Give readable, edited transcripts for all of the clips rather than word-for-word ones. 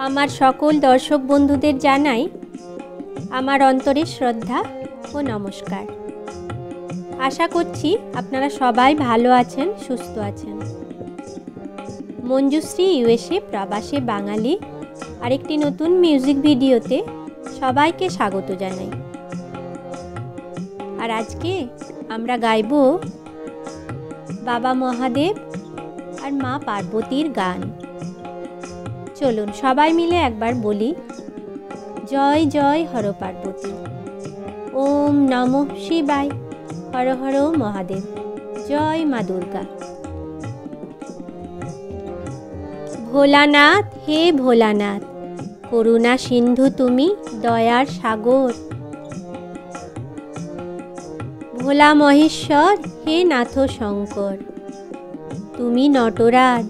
আমার সকল দর্শক বন্ধুদের জানাই আমার অন্তরের শ্রদ্ধা ও নমস্কার। আশা করছি আপনারা সবাই ভালো আছেন, সুস্থ আছেন। মঞ্জুশ্রী ইউএসএ প্রবাসী বাঙালি আরেকটি নতুন মিউজিক ভিডিওতে সবাইকে স্বাগত জানাই। আর আজকে আমরা গাইব বাবা মহাদেব আর মা পার্বতীর গান। চলুন সবাই মিলে একবার বলি, জয় জয় হর পার্বতী, ওম নমঃ শিবায়, হর হর মহাদেব, জয় মা দুর্গা। ভোলানাথ হে ভোলানাথ, করুণা সিন্ধু তুমি, দয়ার সাগর। ভোলা মহেশ্বর হে নাথ শঙ্কর, তুমি নটরাজ।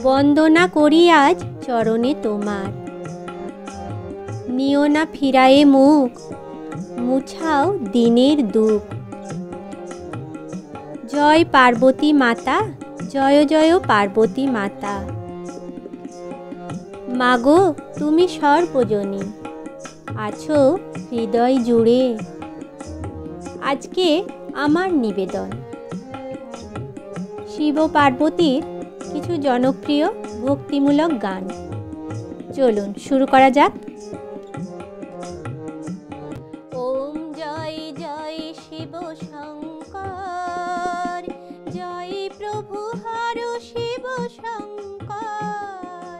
বন্দনা করি আজ চরণে তোমার, নিও না ফিরায়ে মুখ, মুছাও দিনের দুঃখ। জয় পার্বতী মাতা, জয় জয় পার্বতী মাতা। মাগো তুমি সর্বজনী, আছো হৃদয় জুড়ে। আজকে আমার নিবেদন শিব পার্বতীর কিছু জনপ্রিয় ভক্তিমূলক গান। চলুন শুরু করা যাক। ওম জয় জয় শিব শঙ্কর, জয় প্রভু হর শিব শঙ্কর।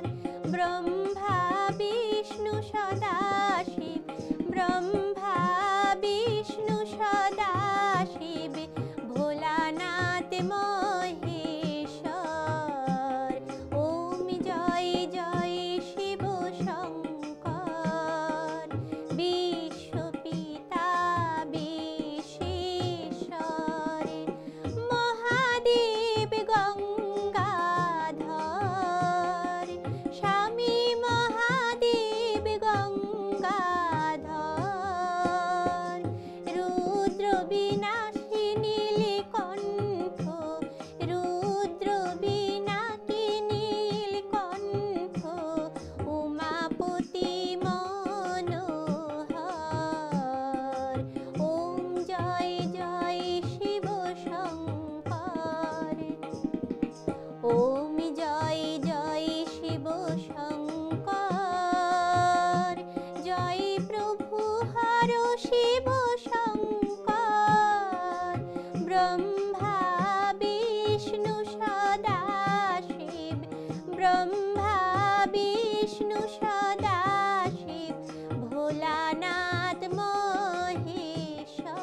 ব্রহ্মা বিষ্ণু সদাশিব, ব্রহ্মা বিষ্ণু সদাশিব। ভোলানাথ মহেশ্বর, ওম জয় জয় শিব শঙ্কর। বিশ্বপিতা বিশ্বেশ্বর, মহাদেব গঙ্গাধর। স্বামী মহাদেব গঙ্গাধর। রুদ্র বিনাশী নীলকণ্ঠ, রুদ্র বিনাশী নীলকণ্ঠ। উমাপতি মনোহর, ওম জয় জয় শিব শঙ্কর। ওম জয় জয় শিব শঙ্কর, জয় প্রভু হর শিব শঙ্কর। ব্রহ্মা বিষ্ণু সদাশিব, ব্রহ্মা বিষ্ণু সদাশিব। ভোলানাথ মহেশ্বর,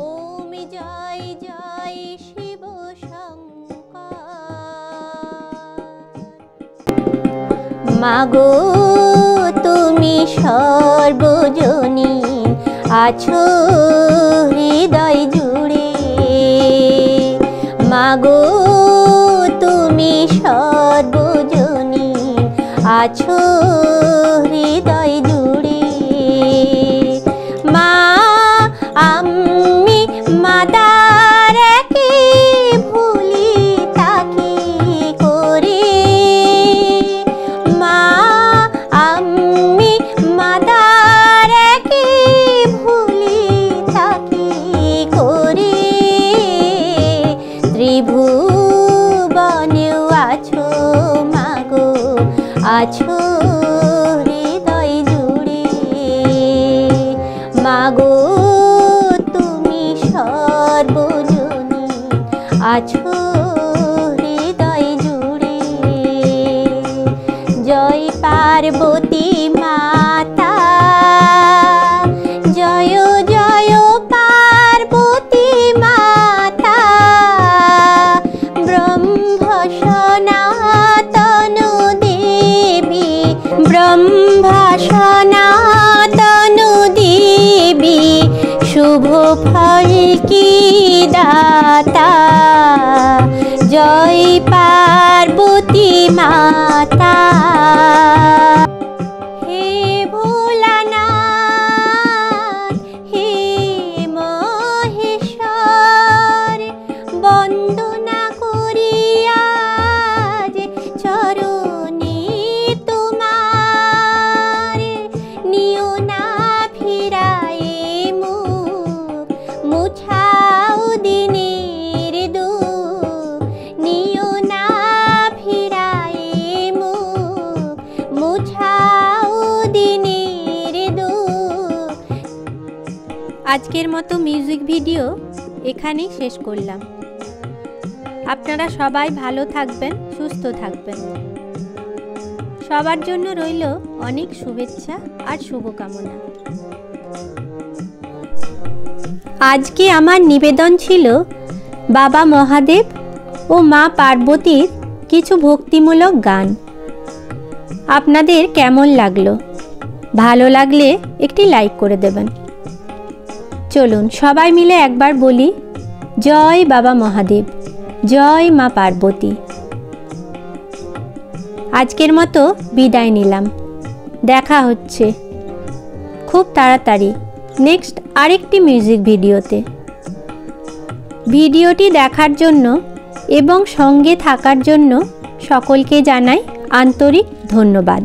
ওম জয় জয় শিব শঙ্কর। মাগো তুমি সর্বজনী, আছো হৃদয় জুড়ে। মাগো তুমি সর্বজনী, আছো হৃদয় জুড়ে। মা আমি মাতার কি ভুলি তাকি করে। মা আমি মাতার কি ভুলি তাকি করে। ত্রিভুবনে আছো মাগো, আছো হৃদয় জুড়ে। মাগো তুমি সর্বজনী, আছো হৃদয় জুড়ে। জয় পার্বতী মাতা, জয় জয় পার্বতী মাতা। ব্রহ্ম সনাতন দেবী, ব্রহ্মা সনাতন দেবী। শুভ ফল কি দাতা, জয় পার্বতী মাতা। হে ভোলানাথ হে মহেশ্বর, বন্দনা করি আজ চরণ আজকের মতো মিউজিক ভিডিও এখানেই শেষ করলাম। আপনারা সবাই ভালো থাকবেন, সুস্থ থাকবেন। সবার জন্য রইল অনেক শুভেচ্ছা আর শুভকামনা। আজকে আমার নিবেদন ছিল বাবা মহাদেব ও মা পার্বতীর কিছু ভক্তিমূলক গান। আপনাদের কেমন লাগলো? ভালো লাগলে একটি লাইক করে দেবেন। চলুন সবাই মিলে একবার বলি, জয় বাবা মহাদেব, জয় মা পার্বতী। আজকের মতো বিদায় নিলাম। দেখা হচ্ছে খুব তাড়াতাড়ি নেক্সট আরেকটি মিউজিক ভিডিওতে। ভিডিওটি দেখার জন্য এবং সঙ্গে থাকার জন্য সকলকে জানাই আন্তরিক ধন্যবাদ।